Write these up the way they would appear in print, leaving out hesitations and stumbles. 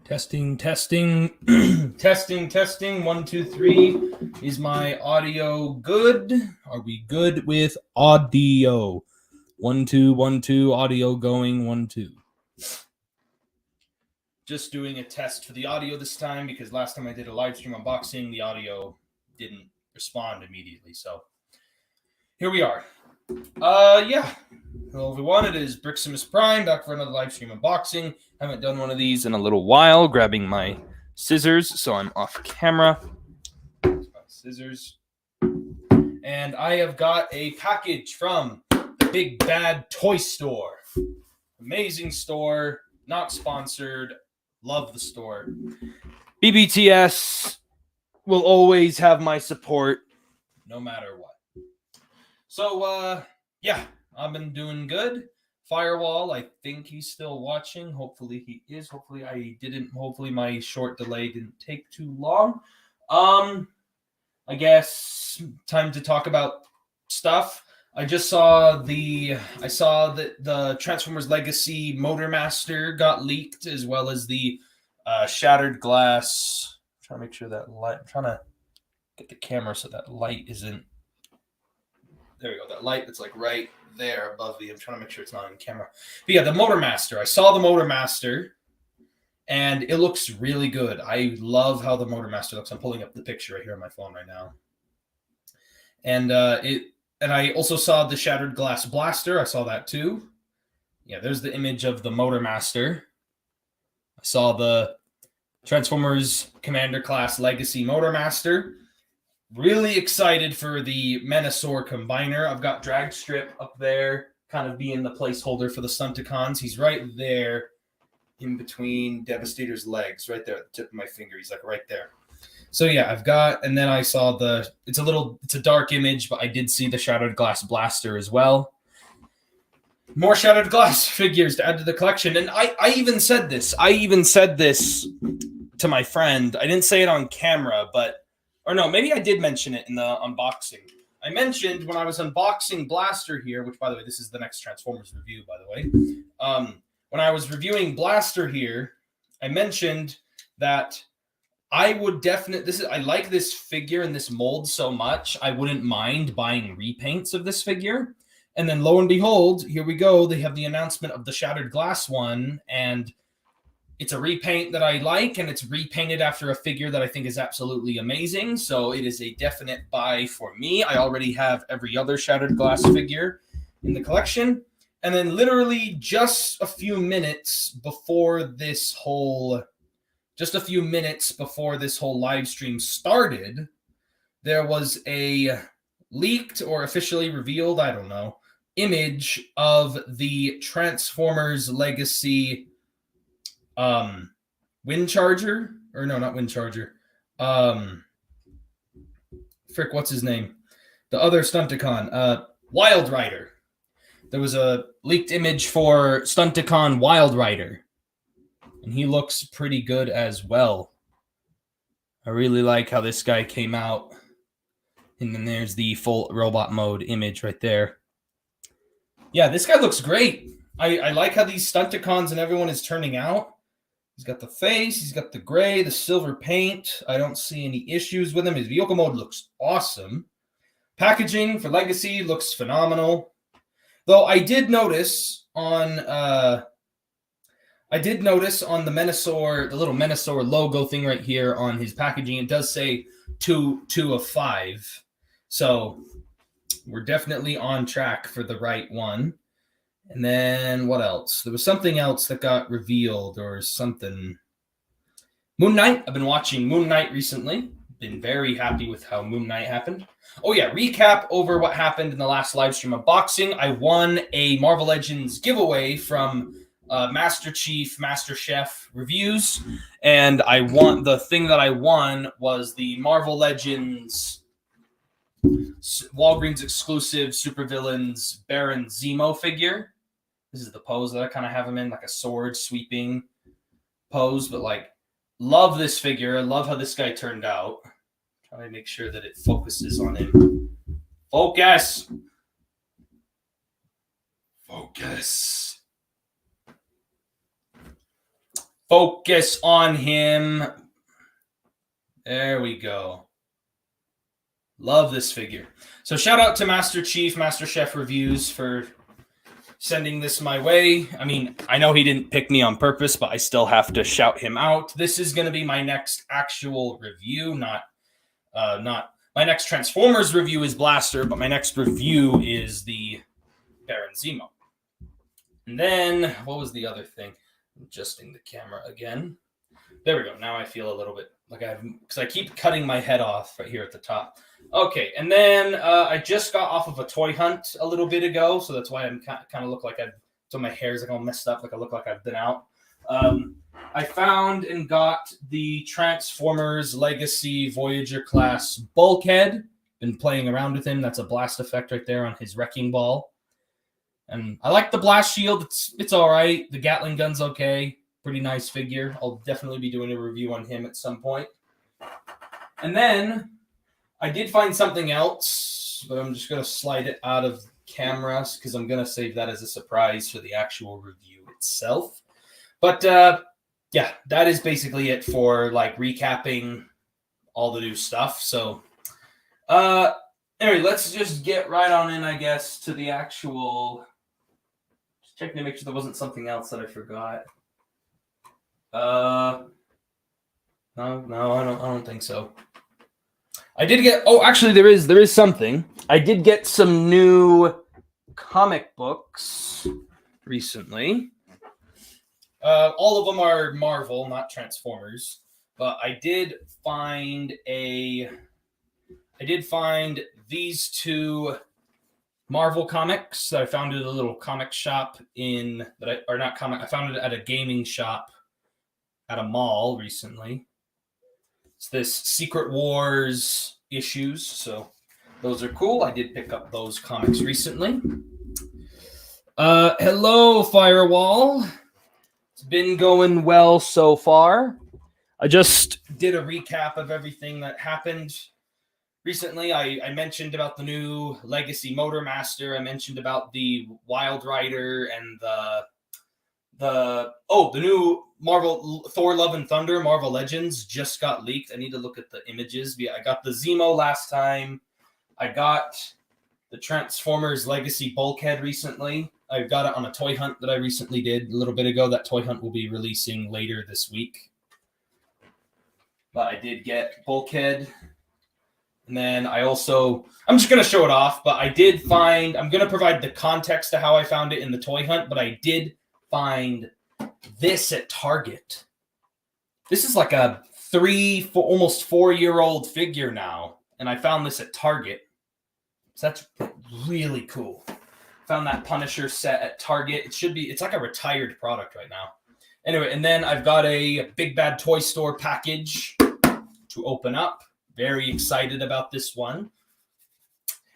Testing. Testing. 1, 2, 3. Is my audio good? Are we good with audio? 1, 2, 1, 2. Audio going. 1, 2. Just doing a test for the audio this time because last time I did a live stream unboxing, the audio didn't respond immediately. So here we are. Yeah. Hello everyone, it is Briximus Prime back for another live stream unboxing. Haven't done one of these in a little while. Grabbing my scissors, so I'm off camera. There's my scissors. And I have got a package from the Big Bad Toy Store. Amazing store, not sponsored. Love the store. BBTS will always have my support, no matter what. So, yeah. I've been doing good. Firewall, I think he's still watching. Hopefully he is. Hopefully I didn't. Hopefully my short delay didn't take too long. I guess time to talk about stuff. I just saw that the Transformers Legacy Motormaster got leaked, as well as the Shattered Glass. I'm trying to make sure that light. I'm trying to get the camera so that light isn't. There we go. That light that's like right there above me. I'm trying to make sure it's not on camera. But yeah, the Motormaster. I saw the Motormaster, and it looks really good. I love how the Motormaster looks. I'm pulling up the picture right here on my phone right now. And I also saw the Shattered Glass Blaster. I saw that too. Yeah, there's the image of the Motormaster. I saw the Transformers Commander Class Legacy Motormaster. Really excited for the Menasor Combiner. I've got Dragstrip up there, kind of being the placeholder for the Stunticons. He's right there in between Devastator's legs, right there at the tip of my finger. He's like right there. So yeah, I've got, and then I saw it's a dark image, but I did see the Shattered Glass Blaster as well. More Shattered Glass figures to add to the collection. And I even said this to my friend. I didn't say it on camera, but or no, maybe I did mention it in the unboxing. I mentioned when I was unboxing Blaster here, which, by the way, this is the next Transformers review, by the way. When I was reviewing Blaster here, I mentioned that I would definitely... I like this figure and this mold so much, I wouldn't mind buying repaints of this figure. And then, lo and behold, here we go. They have the announcement of the Shattered Glass one, and it's a repaint that I like, and it's repainted after a figure that I think is absolutely amazing. So it is a definite buy for me. I already have every other Shattered Glass figure in the collection. And then literally just a few minutes before this whole live stream started, there was a leaked or officially revealed, I don't know, image of the Transformers Legacy Wind Charger, or no, not Wind Charger. What's his name? The other Stunticon, Wild Rider. There was a leaked image for Stunticon Wild Rider, and he looks pretty good as well. I really like how this guy came out. And then there's the full robot mode image right there. Yeah, this guy looks great. I like how these Stunticons and everyone is turning out. He's got the face, he's got the gray, the silver paint. I don't see any issues with him. His vehicle mode looks awesome. Packaging for Legacy looks phenomenal. Though I did notice on the Menasor, the little Menasor logo thing right here on his packaging, it does say 2 of 5. So we're definitely on track for the right one. And then what else? There was something else that got revealed or something. Moon Knight. I've been watching Moon Knight recently. Been very happy with how Moon Knight happened. Oh yeah, recap over what happened in the last live stream unboxing. I won a Marvel Legends giveaway from Master Chief, Master Chef reviews. And the thing that I won was the Marvel Legends Walgreens exclusive Supervillains Baron Zemo figure. This is the pose that I kind of have him in, like a sword sweeping pose. But like, love this figure. I love how this guy turned out. Trying to make sure that it focuses on him. Focus. focus on him. There we go. Love this figure. So shout out to Master Chief, Master Chef Reviews for sending this my way. I mean, I know he didn't pick me on purpose, but I still have to shout him out. This is going to be my next actual review, not my next Transformers review is Blaster, but my next review is the Baron Zemo. And then, what was the other thing? Adjusting the camera again. There we go. Now I feel a little bit like because I keep cutting my head off right here at the top. Okay, and then I just got off of a toy hunt a little bit ago, so that's why I'm kind of look like so my hair's like all messed up, like I look like I've been out. I found and got the Transformers Legacy Voyager class Bulkhead. Been playing around with him. That's a blast effect right there on his wrecking ball. And I like the blast shield. It's all right. The Gatling gun's okay. Pretty nice figure. I'll definitely be doing a review on him at some point. And then I did find something else, but I'm just going to slide it out of camera because I'm going to save that as a surprise for the actual review itself. But yeah, that is basically it for like recapping all the new stuff. So anyway, let's just get right on in, I guess, to the actual. Just checking to make sure there wasn't something else that I forgot. No, I don't think so. I did get. Oh, actually, there is something. I did get some new comic books recently. All of them are Marvel, not Transformers. But I did find these two Marvel comics that I found at a little comic shop I found it at a gaming shop at a mall recently. It's this Secret Wars issues, so those are cool. I did pick up those comics recently. Hello, Firewall. It's been going well so far. I just did a recap of everything that happened recently. I mentioned about the new Legacy Motormaster. I mentioned about the Wild Rider and the new Marvel Thor Love and Thunder Marvel Legends just got leaked. I need to look at the images. Yeah, I got the Zemo last time. I got the Transformers Legacy Bulkhead recently. I got it on a toy hunt that I recently did a little bit ago. That toy hunt will be releasing later this week. But I did get Bulkhead. And then I'm just going to show it off, but I'm going to provide the context to how I found it in the toy hunt, but I did find this at Target. This is like a almost 4-year-old figure now, and I found this at Target. So that's really cool. Found that Punisher set at Target. It's like a retired product right now. Anyway, and then I've got a Big Bad Toy Store package to open up. Very excited about this one.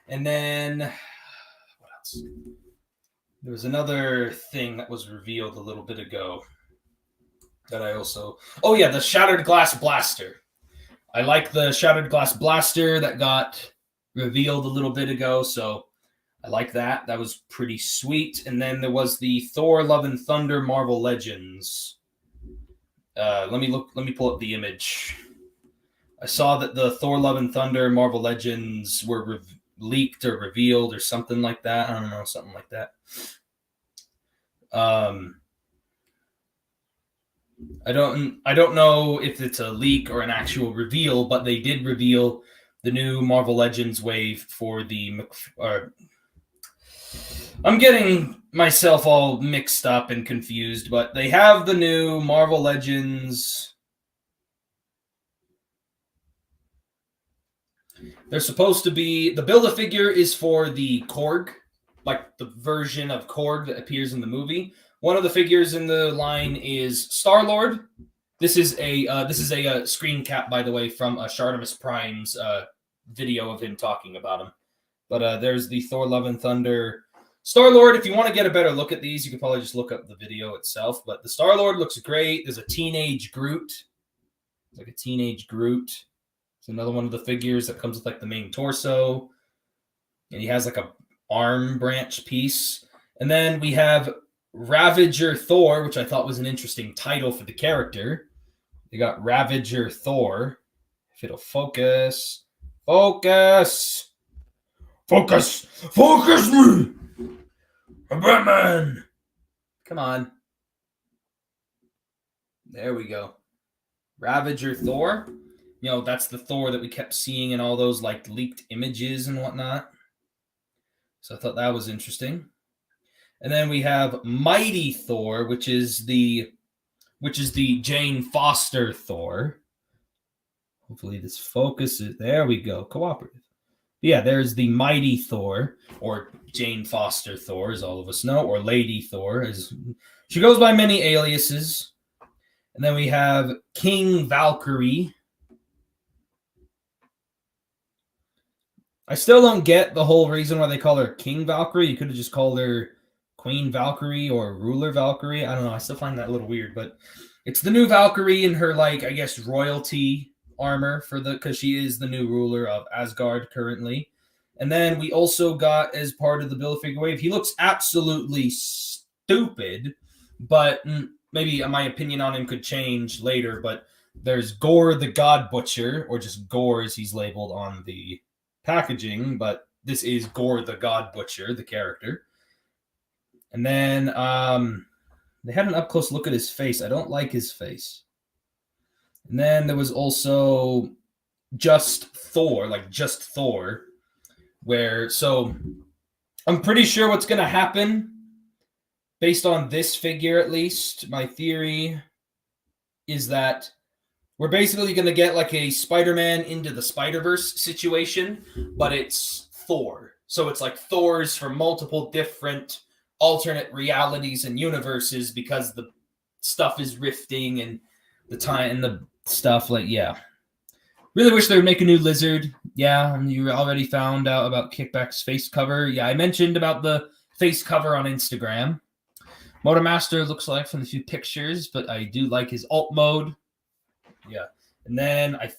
And then, what else? There was another thing that was revealed a little bit ago that I also... Oh, yeah, the Shattered Glass Blaster. I like the Shattered Glass Blaster that got revealed a little bit ago, so I like that. That was pretty sweet. And then there was the Thor Love and Thunder Marvel Legends. Let me pull up the image. I saw that the Thor Love and Thunder Marvel Legends were leaked or revealed or something like that. I don't know, something like that. I don't know if it's a leak or an actual reveal, but they did reveal the new Marvel Legends wave for the... I'm getting myself all mixed up and confused, but they have the new Marvel Legends. They're supposed to be... The Build-A-Figure is for the Korg, like the version of Korg that appears in the movie. One of the figures in the line is Star-Lord. This is a screen cap, by the way, from Shartimus Prime's video of him talking about him. But there's the Thor Love and Thunder Star-Lord. If you want to get a better look at these, you can probably just look up the video itself. But the Star-Lord looks great. There's a teenage Groot. It's like a teenage Groot. It's another one of the figures that comes with like the main torso. And he has like a arm branch piece. And then we have Ravager Thor, which I thought was an interesting title for the character. They got Ravager Thor. If it'll focus. Focus! Focus! Focus me! Batman! Come on. There we go. Ravager Thor. You know, that's the Thor that we kept seeing in all those like leaked images and whatnot. So I thought that was interesting. And then we have Mighty Thor, which is the Jane Foster Thor. Hopefully this focuses. There we go. Cooperative. Yeah, there's the Mighty Thor, or Jane Foster Thor, as all of us know, or Lady Thor, as she goes by many aliases. And then we have King Valkyrie. I still don't get the whole reason why they call her King Valkyrie. You could have just called her Queen Valkyrie or Ruler Valkyrie. I don't know. I still find that a little weird, but it's the new Valkyrie in her, like, I guess, royalty armor because she is the new ruler of Asgard currently. And then we also got, as part of the Build-A-Figure wave, he looks absolutely stupid, but maybe my opinion on him could change later. But there's Gore the God Butcher, or just Gore as he's labeled on the packaging, but this is Gore the God Butcher, the character. And then they had an up-close look at his face. I don't like his face. And then there was also Just Thor, so I'm pretty sure what's going to happen, based on this figure at least, my theory is that we're basically going to get like a Spider-Man into the Spider-Verse situation, but it's Thor. So it's like Thors from multiple different alternate realities and universes because the stuff is rifting and the time and the stuff, like, yeah. Really wish they would make a new Lizard. Yeah, you already found out about Kickback's face cover. Yeah, I mentioned about the face cover on Instagram. Motormaster looks like from the few pictures, but I do like his alt mode. Yeah. And then I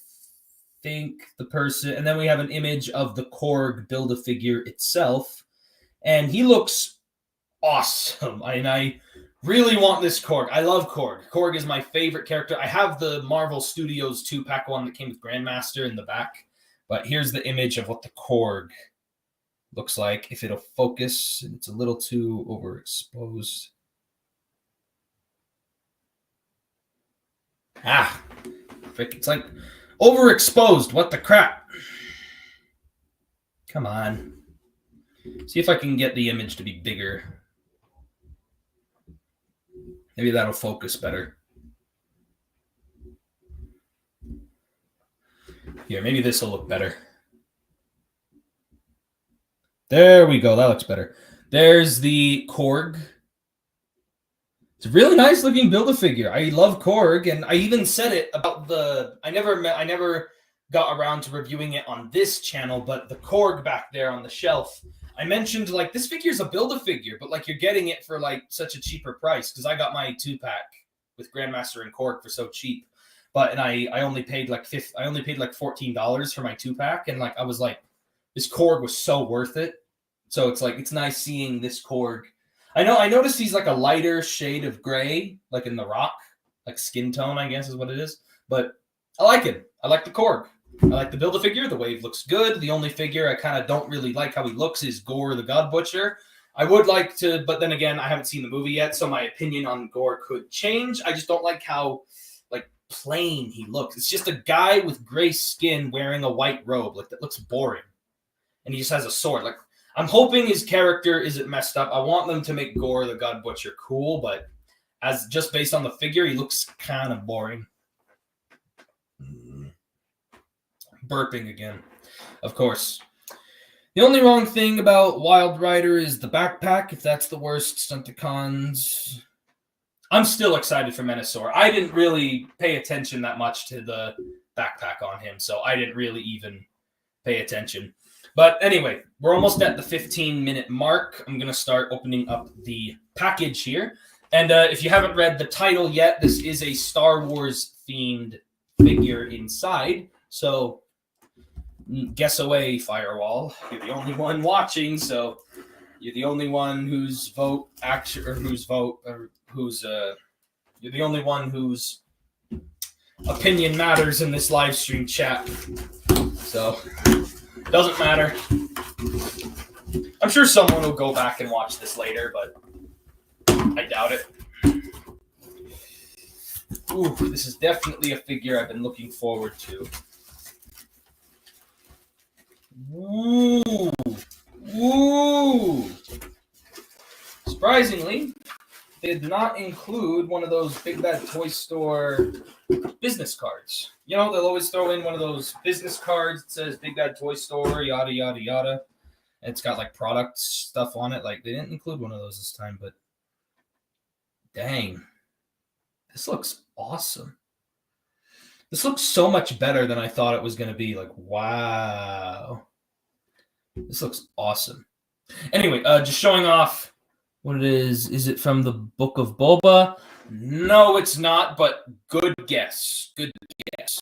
think and then we have an image of the Korg Build-A-Figure itself. And he looks awesome. I really want this Korg. I love Korg. Korg is my favorite character. I have the Marvel Studios 2-pack one that came with Grandmaster in the back. But here's the image of what the Korg looks like. If it'll focus, it's a little too overexposed. Frick, it's like overexposed. What the crap? Come on. See if I can get the image to be bigger. Maybe that'll focus better. Here, maybe this will look better. There we go. That looks better. There's the Korg. It's a really nice looking Build-A-Figure. I love Korg, and I even said it about I never got around to reviewing it on this channel, but the Korg back there on the shelf, I mentioned, like, this figure's a Build-A-Figure, but, like, you're getting it for, like, such a cheaper price, because I got my 2-pack with Grandmaster and Korg for so cheap. But, and I only paid, like, $14 for my 2-pack, and, like, I was like, this Korg was so worth it. So it's, like, it's nice seeing this Korg. I noticed he's, like, a lighter shade of gray, like in The Rock, like skin tone, I guess is what it is. But I like him. I like the Korg. I like the Build-A-Figure. The wave looks good. The only figure I kind of don't really like how he looks is Gore the God Butcher. I would like to, but then again, I haven't seen the movie yet, so my opinion on Gore could change. I just don't like how, like, plain he looks. It's just a guy with gray skin wearing a white robe. Like, that looks boring. And he just has a sword. Like, I'm hoping his character isn't messed up. I want them to make Gore the God Butcher cool, but as just based on the figure, he looks kind of boring. Burping again, of course. The only wrong thing about Wild Rider is the backpack, if that's the worst Stunticons. I'm still excited for Menasor. I didn't really pay attention that much to the backpack on him, so I didn't really even pay attention. But anyway, we're almost at the 15-minute mark. I'm going to start opening up the package here. And if you haven't read the title yet, this is a Star Wars-themed figure inside. So guess away, Firewall. You're the only one watching, so You're the only one whose vote you're the only one whose opinion matters in this live stream chat. So, doesn't matter. I'm sure someone will go back and watch this later, but I doubt it. Ooh, this is definitely a figure I've been looking forward to. Ooh. Ooh. Surprisingly, they did not include one of those Big Bad Toy Store business cards. You know, they'll always throw in one of those business cards that says Big Bad Toy Store, yada, yada, yada. It's got like product stuff on it. Like, they didn't include one of those this time, but dang. This looks awesome. This looks so much better than I thought it was going to be. Like, wow. This looks awesome. Anyway, just showing off what it is. Is it from the Book of Boba? No, it's not, but good guess. Good guess.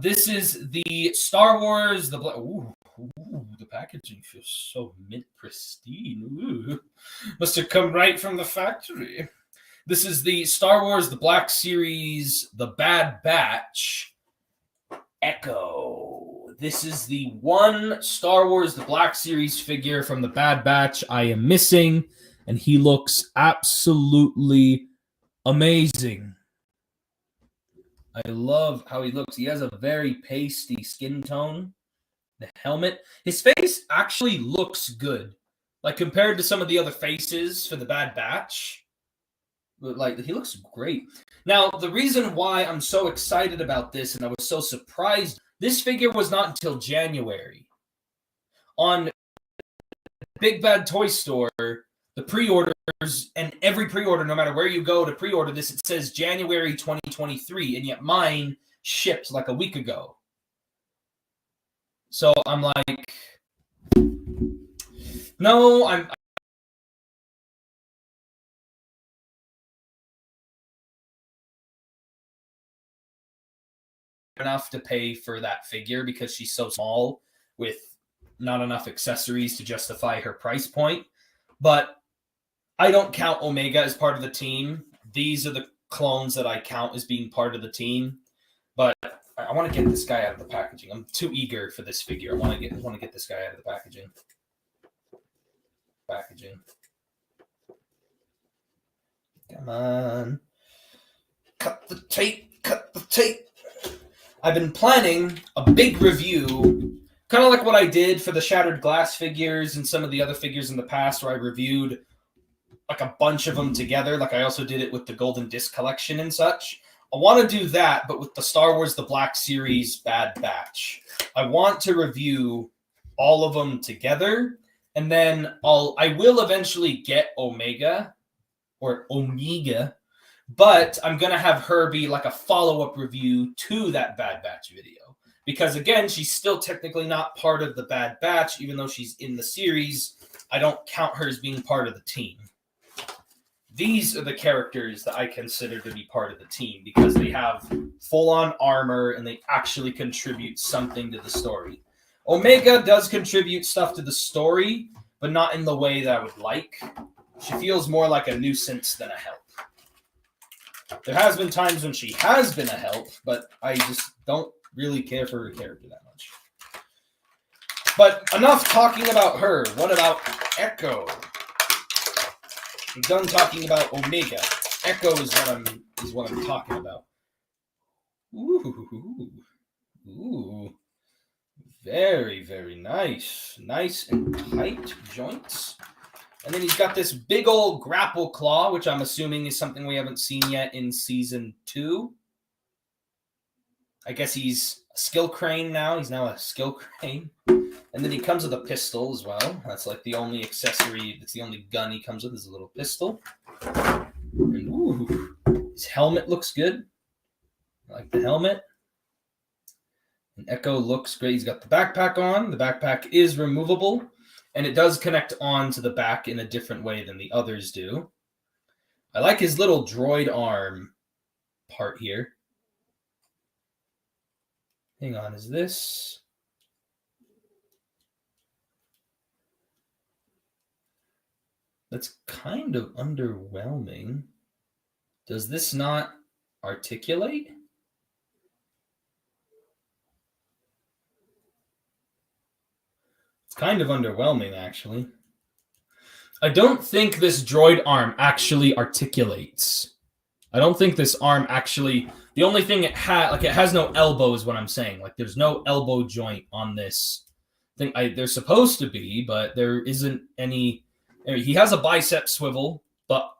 This is the Star Wars, ooh, the packaging feels so mint pristine. Ooh. Must have come right from the factory. This is the Star Wars, the Black Series, the Bad Batch, Echo. This is the one Star Wars, the Black Series figure from the Bad Batch I am missing, and he looks absolutely amazing. I love how he looks. He has a very pasty skin tone. The helmet. His face actually looks good. Like, compared to some of the other faces for the Bad Batch. Like, he looks great. Now, the reason why I'm so excited about this and I was so surprised, this figure was not until January. On Big Bad Toy Store, the pre-orders, and every pre-order, no matter where you go to pre-order this, it says January 2023, and yet mine shipped like a week ago. So I'm like, no, I'm enough to pay for that figure because she's so small with not enough accessories to justify her price point. But I don't count Omega as part of the team. These are the clones that I count as being part of the team. But I want to get this guy out of the packaging. I'm too eager for this figure. I want to get this guy out of the packaging. Come on. Cut the tape. Cut the tape. I've been planning a big review, kind of like what I did for the Shattered Glass figures and some of the other figures in the past where I reviewed like a bunch of them together. Like I also did it with the Golden Disc collection and such. I want to do that, but with the Star Wars The Black Series Bad Batch. I want to review all of them together, and then I will eventually get Omega, but I'm going to have her be like a follow-up review to that Bad Batch video. Because again, she's still technically not part of the Bad Batch, even though she's in the series. I don't count her as being part of the team. These are the characters that I consider to be part of the team because they have full-on armor and they actually contribute something to the story. Omega does contribute stuff to the story, but not in the way that I would like. She feels more like a nuisance than a help. There has been times when she has been a help, but I just don't really care for her character that much. But enough talking about her. What about Echo? I'm done talking about Omega. Echo is what I'm talking about. Ooh. Very, very nice. Nice and tight joints. And then he's got this big old grapple claw, which I'm assuming is something we haven't seen yet in Season 2. I guess he's a skill crane now. He's now a skill crane. And then he comes with a pistol as well. That's like the only accessory, that's the only gun he comes with is a little pistol. And ooh, his helmet looks good. I like the helmet. And Echo looks great. He's got the backpack on. The backpack is removable. And it does connect on to the back in a different way than the others do. I like his little droid arm part here. Hang on, is this? That's kind of underwhelming. Does this not articulate? It's kind of underwhelming, actually. I don't think this droid arm actually articulates. I don't think this arm actually... The only thing it has no elbow is what I'm saying. Like, there's no elbow joint on this thing. There's supposed to be, but there isn't any... He has a bicep swivel,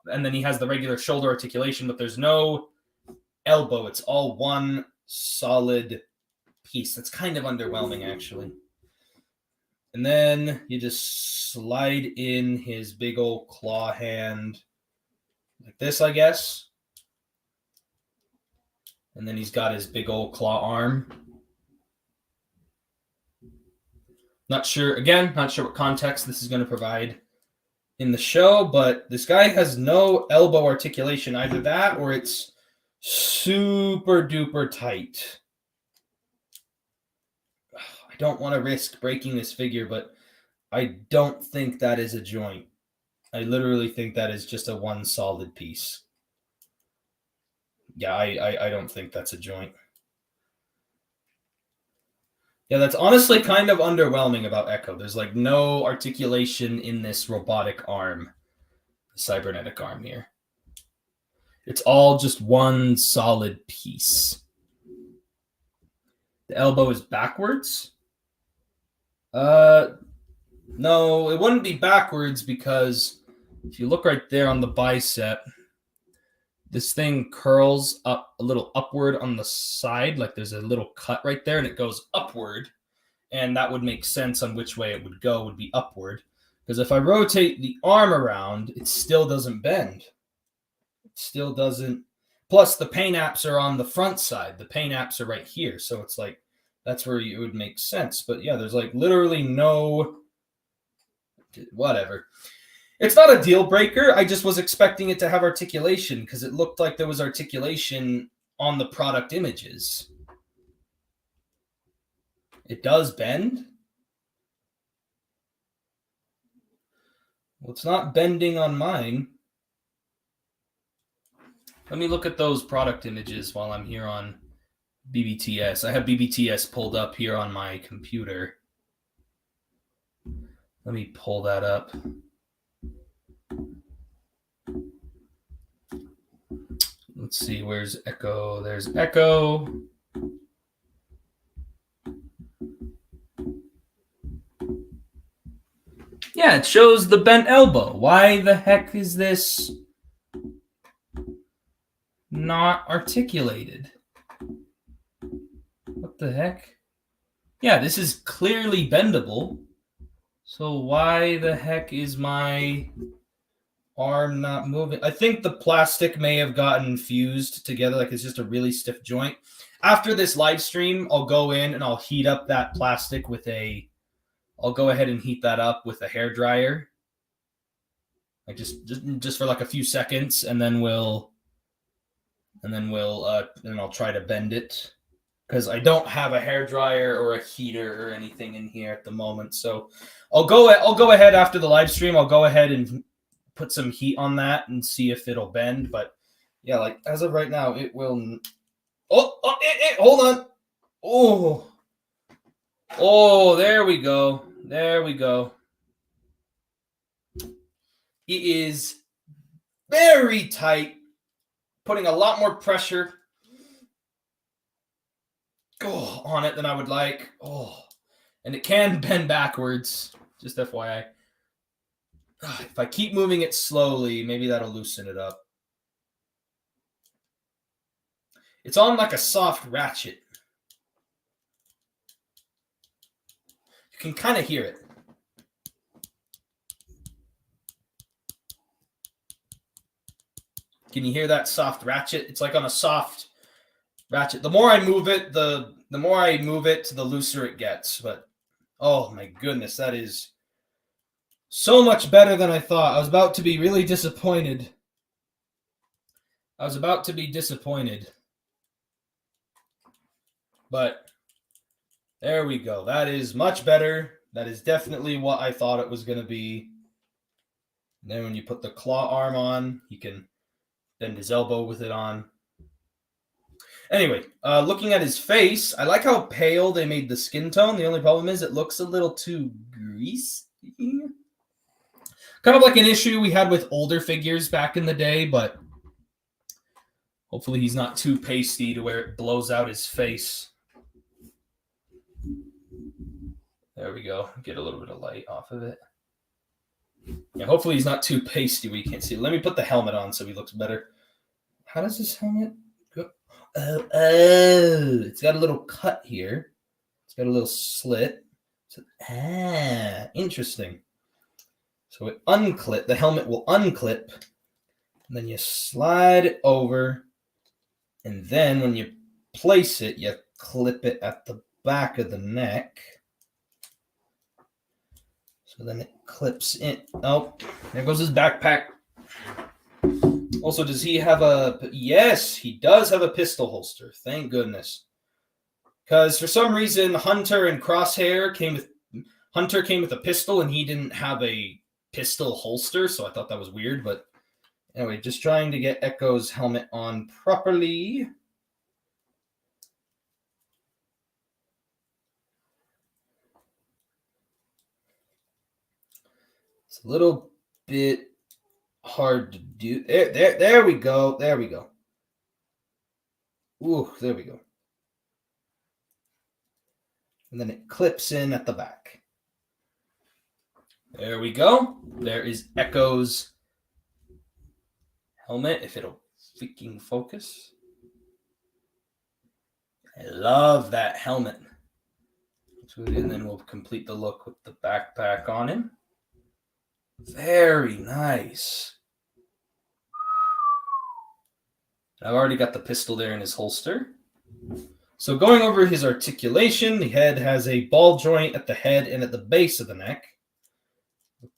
and then he has the regular shoulder articulation, but there's no elbow. It's all one solid piece. That's kind of underwhelming, actually. And then you just slide in his big old claw hand like this, I guess. And then he's got his big old claw arm. Not sure what context this is going to provide in the show, but this guy has no elbow articulation. Either that or it's super duper tight. I don't want to risk breaking this figure, but I don't think that is a joint. I literally think that is just a one solid piece. Yeah, I don't think that's a joint. Yeah, that's honestly kind of underwhelming about Echo. There's like no articulation in this robotic arm, the cybernetic arm here. It's all just one solid piece. The elbow is backwards. No, it wouldn't be backwards because if you look right there on the bicep, this thing curls up a little upward on the side, like there's a little cut right there, and it goes upward, and that would make sense on which way it would go, would be upward. Because if I rotate the arm around, it still doesn't bend. It still doesn't. Plus, the pain apps are on the front side. The pain apps are right here, so it's like that's where it would make sense. But yeah, there's like literally no... Whatever. It's not a deal breaker. I just was expecting it to have articulation because it looked like there was articulation on the product images. It does bend. Well, it's not bending on mine. Let me look at those product images while I'm here on BBTS. I have BBTS pulled up here on my computer. Let me pull that up. Let's see, where's Echo? There's Echo. Yeah, it shows the bent elbow. Why the heck is this not articulated? What the heck? Yeah, this is clearly bendable. So why the heck is my arm not moving? I think the plastic may have gotten fused together, like it's just a really stiff joint. After this live stream, I'll go in and I'll heat up that plastic with I'll go ahead and heat that up with a hair dryer. Like just for like a few seconds, and then I'll try to bend it. Because I don't have a hair dryer or a heater or anything in here at the moment. So I'll go ahead after the live stream. I'll go ahead and put some heat on that and see if it'll bend. But yeah, like as of right now, it will. Hold on. Oh, there we go. There we go. It is very tight, putting a lot more pressure on it than I would like. And it can bend backwards, just FYI. If I keep moving it slowly, maybe that'll loosen it up. It's on like a soft ratchet. You can kind of hear it. Can you hear that soft ratchet? It's like on a soft ratchet. The more I move it, the looser it gets. But oh my goodness, that is so much better than I thought. I was about to be really disappointed. But there we go. That is much better. That is definitely what I thought it was going to be. And then when you put the claw arm on, he can bend his elbow with it on. Anyway, looking at his face, I like how pale they made the skin tone. The only problem is it looks a little too greasy. Kind of like an issue we had with older figures back in the day, but hopefully he's not too pasty to where it blows out his face. There we go. Get a little bit of light off of it. Yeah, hopefully he's not too pasty where you can't see. Let me put the helmet on so he looks better. How does this helmet go? Oh, it's got a little cut here. It's got a little slit. So, interesting. So it unclip. The helmet will unclip. And then you slide it over. And then when you place it, you clip it at the back of the neck. So then it clips in. Oh, there goes his backpack. Also, does he have a... Yes, he does have a pistol holster. Thank goodness. Because for some reason, Hunter and Crosshair came with... Hunter came with a pistol and he didn't have a pistol holster, so I thought that was weird. But anyway, just trying to get Echo's helmet on properly. It's a little bit hard to do. There we go. There we go. Ooh, there we go. And then it clips in at the back. There we go. There is Echo's helmet, if it'll freaking focus. I love that helmet. And then we'll complete the look with the backpack on him. Very nice. I've already got the pistol there in his holster. So going over his articulation, the head has a ball joint at the head and at the base of the neck.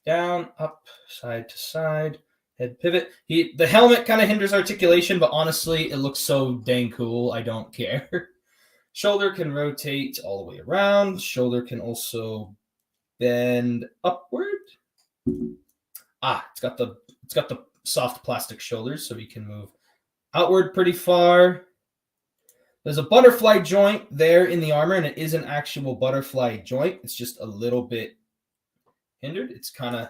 Down, up, side to side, head pivot. The helmet kind of hinders articulation, but honestly, it looks so dang cool, I don't care. Shoulder can rotate all the way around. Shoulder can also bend upward. It's got the soft plastic shoulders, so he can move outward pretty far. There's a butterfly joint there in the armor, and it is an actual butterfly joint. It's just a little bit hindered. It's kind of...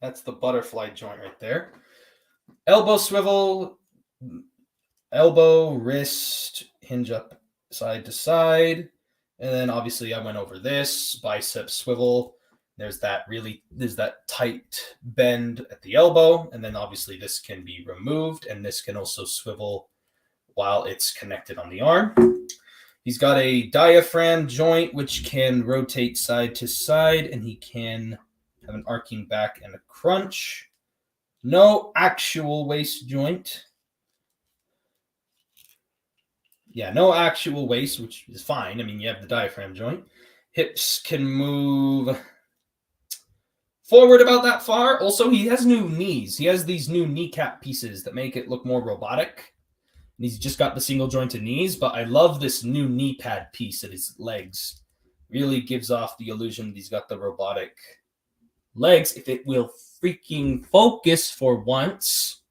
That's the butterfly joint right there. Elbow swivel, elbow, wrist, hinge up side to side. And then obviously I went over this, bicep swivel. There's that tight bend at the elbow. And then obviously this can be removed, and this can also swivel while it's connected on the arm. He's got a diaphragm joint, which can rotate side to side, and he can have an arcing back and a crunch. No actual waist joint. Yeah, no actual waist, which is fine. I mean, you have the diaphragm joint. Hips can move forward about that far. Also, he has new knees. He has these new kneecap pieces that make it look more robotic. And he's just got the single jointed knees, but I love this new knee pad piece at his legs. Really gives off the illusion that he's got the robotic legs. If it will freaking focus for once.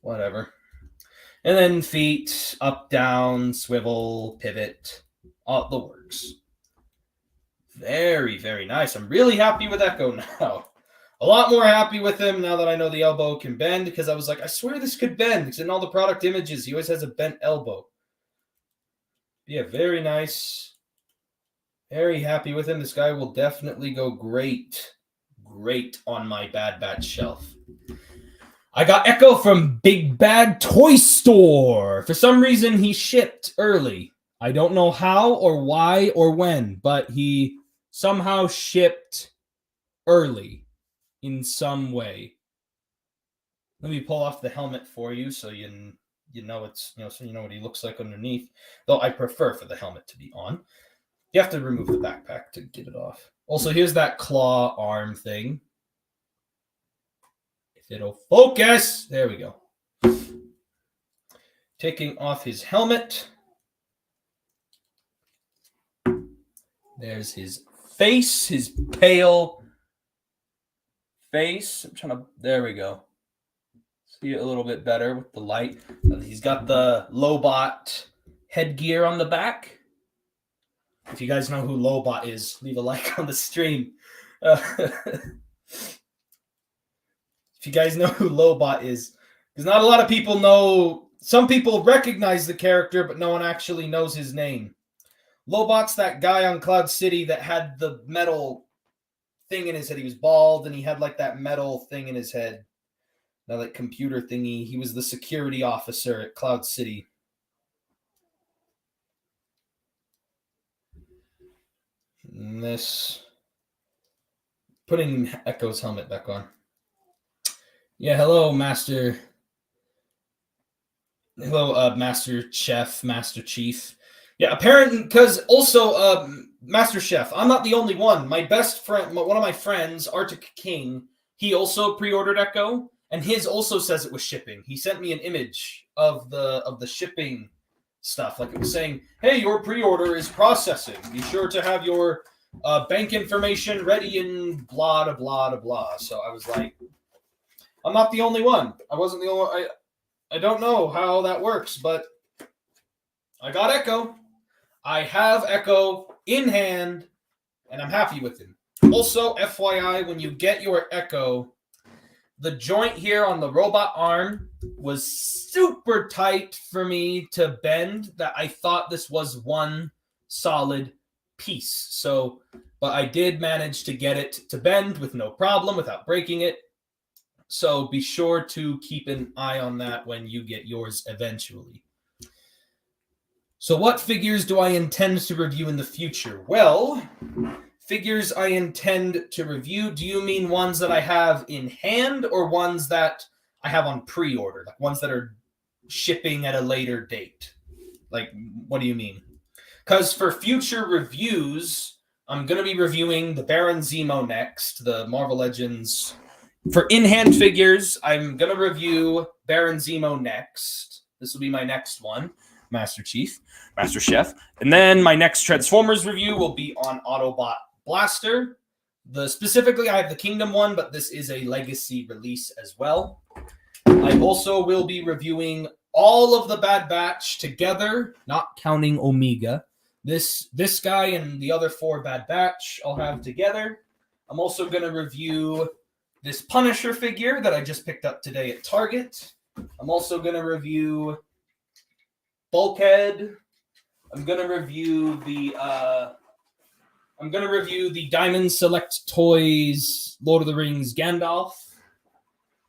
Whatever. And then feet, up, down, swivel, pivot, all the works. Very, very nice. I'm really happy with Echo now. A lot more happy with him now that I know the elbow can bend, because I was like, I swear this could bend, because in all the product images, he always has a bent elbow. Yeah, very nice. Very happy with him. This guy will definitely go great on my Bad Batch shelf. I got Echo from Big Bad Toy Store. For some reason, he shipped early. I don't know how or why or when, but he somehow shipped early in some way. Let me pull off the helmet for you so you know it's, so you know what he looks like underneath. Though I prefer for the helmet to be on. You have to remove the backpack to get it off. Also, here's that claw arm thing. If it'll focus. There we go. Taking off his helmet. There's his face, his pale, face. I'm trying to. There we go. See it a little bit better with the light. He's got the Lobot headgear on the back. If you guys know who Lobot is, leave a like on the stream. If you guys know who Lobot is, because not a lot of people know. Some people recognize the character, but no one actually knows his name. Lobot's that guy on Cloud City that had the metal thing in his head. He was bald, and he had like that metal thing in his head. That like computer thingy. He was the security officer at Cloud City. And this, putting Echo's helmet back on. Yeah, hello, Master. Hello, Master Chef, Master Chief. Yeah, apparently, because also, Master Chef, I'm not the only one. My best friend, one of my friends, Arctic King, he also pre-ordered Echo, and his also says it was shipping. He sent me an image of the shipping stuff. Like it was saying, hey, your pre-order is processing. Be sure to have your bank information ready and blah, blah, blah, blah. So I was like, I'm not the only one. I wasn't the only one. I don't know how that works, but I got Echo. I have Echo in hand, and I'm happy with him. Also, FYI, when you get your Echo, the joint here on the robot arm was super tight for me to bend that I thought this was one solid piece. So, but I did manage to get it to bend with no problem without breaking it. So be sure to keep an eye on that when you get yours eventually. So what figures do I intend to review in the future? Well, figures I intend to review, do you mean ones that I have in hand or ones that I have on pre-order? Like ones that are shipping at a later date? Like, what do you mean? Because for future reviews, I'm going to be reviewing the Baron Zemo next, the Marvel Legends. For in-hand figures, I'm going to review Baron Zemo next. This will be my next one. Master Chief, Master Chef. And then my next Transformers review will be on Autobot Blaster. Specifically, I have the Kingdom one, but this is a legacy release as well. I also will be reviewing all of the Bad Batch together, not counting Omega. This guy and the other 4 Bad Batch I'll have together. I'm also going to review this Punisher figure that I just picked up today at Target. I'm also going to review Bulkhead. I'm going to review the Diamond Select Toys Lord of the Rings Gandalf.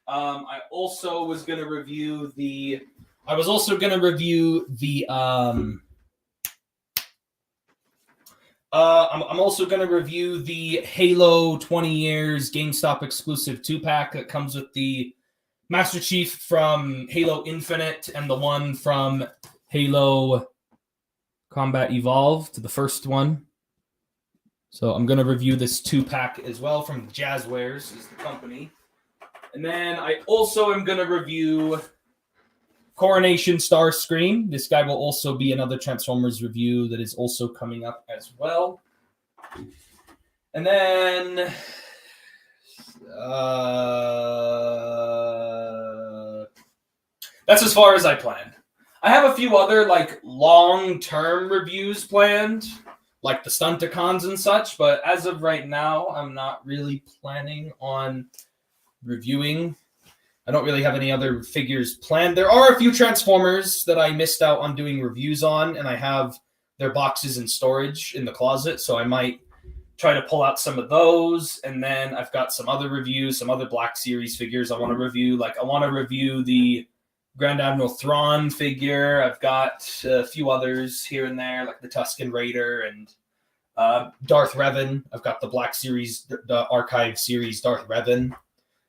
I also was going to review the I'm also going to review the Halo 20 years GameStop exclusive 2-pack that comes with the Master Chief from Halo Infinite and the one from Halo Combat Evolved, the first one. So I'm going to review this 2-pack as well from Jazzwares is the company. And then I also am going to review Coronation Starscream. This guy will also be another Transformers review that is also coming up as well. And then that's as far as I planned. I have a few other like long-term reviews planned, like the Stunticons and such, but as of right now, I'm not really planning on reviewing. I don't really have any other figures planned. There are a few Transformers that I missed out on doing reviews on, and I have their boxes in storage in the closet, so I might try to pull out some of those. And then I've got some other reviews, some other Black Series figures I want to review. Like I want to review the Grand Admiral Thrawn figure. I've got a few others here and there, like the Tusken Raider and Darth Revan. I've got the Black Series, the Archive Series Darth Revan.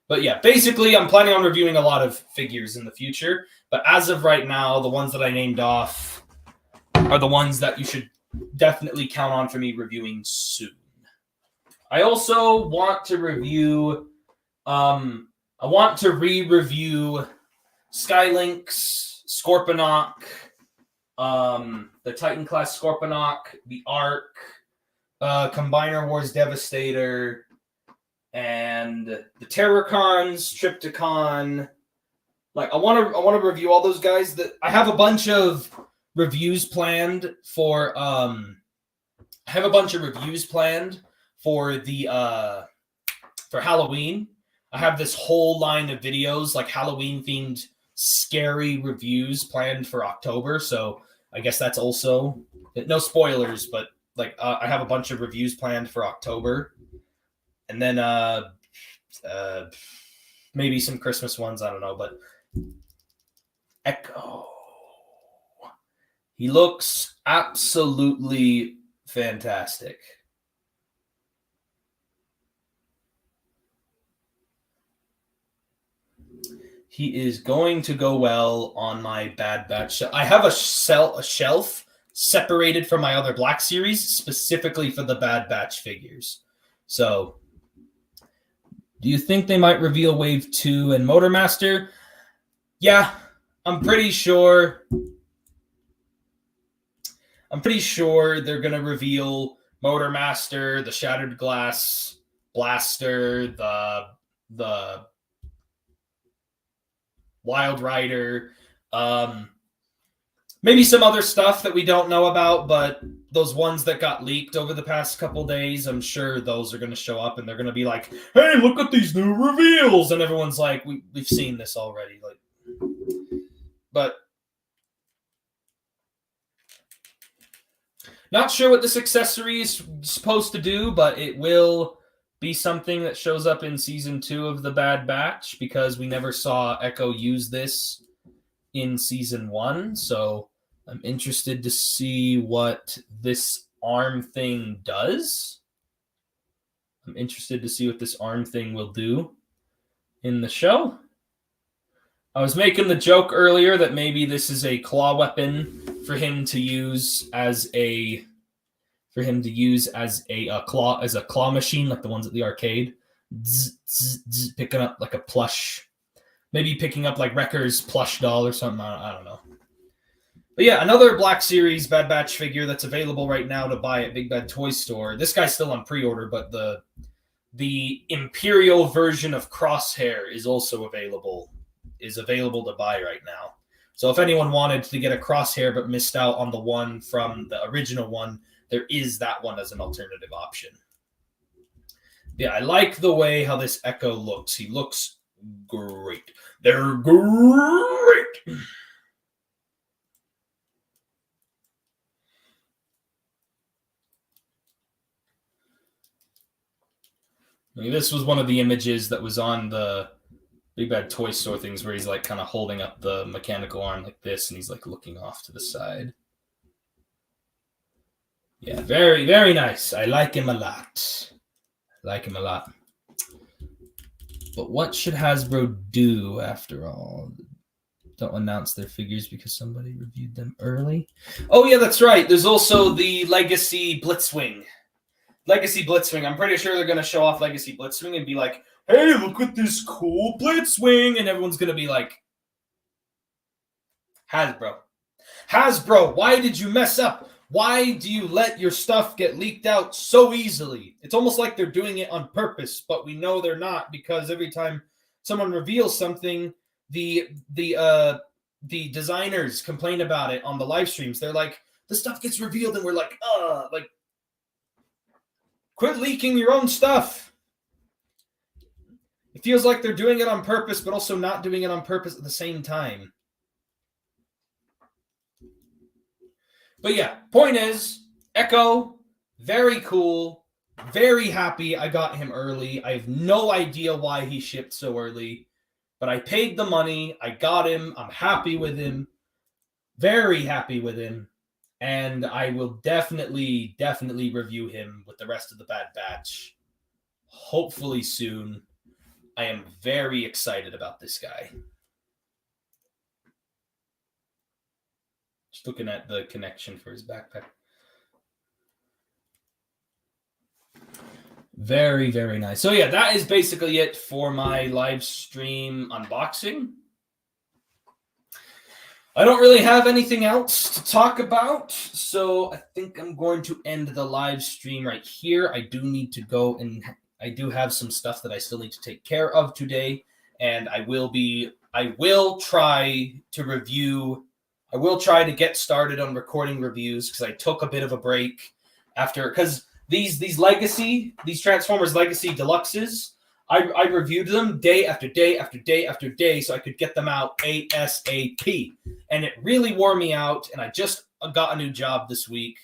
But yeah, basically, I'm planning on reviewing a lot of figures in the future. But as of right now, the ones that I named off are the ones that you should definitely count on for me reviewing soon. I also want to review, I want to re-review Skylinks, Scorponok, the Titan-class Scorponok, the Ark, Combiner Wars Devastator, and the Terracons, Tripticon. Like I want to review all those guys. That I have a bunch of reviews planned for. I have a bunch of reviews planned for the for Halloween. I have this whole line of videos, like Halloween themed scary reviews planned for October. So I guess that's also no spoilers, but like I have a bunch of reviews planned for October, and then maybe some Christmas ones. I don't know, but Echo, he looks absolutely fantastic. He is going to go well on my Bad Batch. I have a shelf separated from my other Black Series specifically for the Bad Batch figures. So, do you think they might reveal Wave 2 and Motormaster? Yeah, I'm pretty sure. I'm pretty sure they're going to reveal Motormaster, the Shattered Glass Blaster, the Wild Rider, maybe some other stuff that we don't know about, but those ones that got leaked over the past couple days, I'm sure those are going to show up and they're going to be like, hey, look at these new reveals. And everyone's like, we've seen this already. Like, but not sure what this accessory is supposed to do, but it will be something that shows up in season 2 of the Bad Batch because we never saw Echo use this in season 1. So I'm interested to see what this arm thing does. I'm interested to see what this arm thing will do in the show. I was making the joke earlier that maybe this is a claw weapon for him to use as a claw machine, like the ones at the arcade. Picking up like a plush, maybe picking up like Wrecker's plush doll or something. I don't know. But yeah, another Black Series Bad Batch figure that's available right now to buy at Big Bad Toy Store. This guy's still on pre-order, but the Imperial version of Crosshair is also available to buy right now. So if anyone wanted to get a Crosshair but missed out on the one from the original one, there is that one as an alternative option. Yeah, I like the way how this Echo looks. He looks great. They're great. I mean, this was one of the images that was on the Big Bad Toy Store things where he's like kind of holding up the mechanical arm like this and he's like looking off to the side. Yeah, very, very nice. I like him a lot. But what should Hasbro do after all? Don't announce their figures because somebody reviewed them early. Oh, yeah, that's right. There's also the Legacy Blitzwing. I'm pretty sure they're going to show off Legacy Blitzwing and be like, hey, look at this cool Blitzwing. And everyone's going to be like, Hasbro, why did you mess up? Why do you let your stuff get leaked out so easily? It's almost like they're doing it on purpose, but we know they're not because every time someone reveals something, the designers complain about it on the live streams. They're like, the stuff gets revealed and we're like, quit leaking your own stuff. It feels like they're doing it on purpose, but also not doing it on purpose at the same time. But yeah, point is, Echo, very cool, very happy I got him early. I have no idea why he shipped so early, but I paid the money, I got him, I'm happy with him, very happy with him, and I will definitely review him with the rest of the Bad Batch, hopefully soon. I am very excited about this guy. Just looking at the connection for his backpack. Very, very nice. So yeah, that is basically it for my live stream unboxing. I don't really have anything else to talk about, so I think I'm going to end the live stream right here. I do need to go and I do have some stuff that I still need to take care of today, and I will try to get started on recording reviews because I took a bit of a break because these Transformers Legacy Deluxes, I reviewed them day after day after day after day so I could get them out ASAP, and it really wore me out, and I just got a new job this week,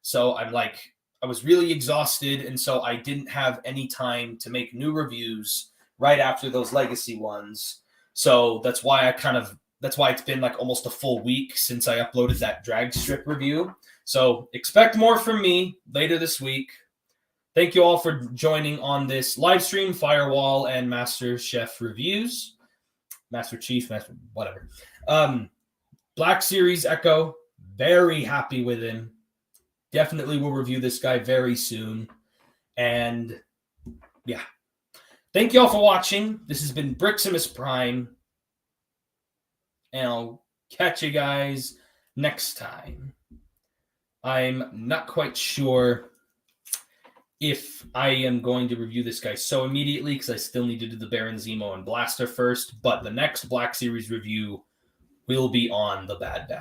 so I was really exhausted, and so I didn't have any time to make new reviews right after those legacy ones. So that's why it's been like almost a full week since I uploaded that drag strip review. So expect more from me later this week. Thank you all for joining on this live stream, Firewall and Master Chef reviews. Master Chief, whatever. Black Series Echo, very happy with him. Definitely will review this guy very soon. And yeah. Thank you all for watching. This has been Briximus Prime. And I'll catch you guys next time. I'm not quite sure if I am going to review this guy so immediately because I still need to do the Baron Zemo and Blaster first. But the next Black Series review will be on the Bad Batch.